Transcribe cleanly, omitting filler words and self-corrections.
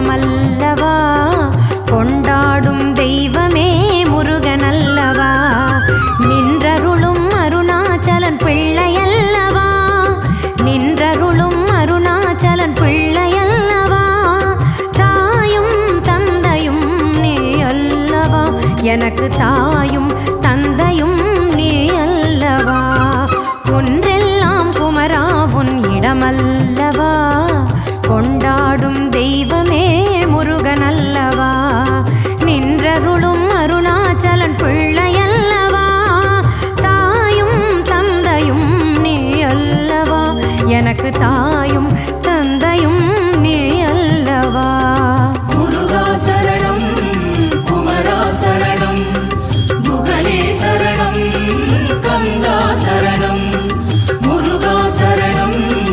இடமல்லவா, கொண்டாடும் தெய்வமே முருகனல்லவா, நின்றருளும் அருணாச்சலன் பிள்ளையல்லவா, நின்றருளும் அருணாச்சலன் பிள்ளையல்லவா, தாயும் தந்தையும் நீ அல்லவா, எனக்கு தாயும் தந்தையும் நீ அல்லவா, ஒன்றெல்லாம் குமரா உன் இடமல்லவா, கொண்டாடும் தெய்வமே முருகனல்லவா, நின்றருளும் அருணாச்சலன் பிள்ளையல்லவா, தாயும் தந்தையும் நீ அல்லவா, எனக்கு தாயும்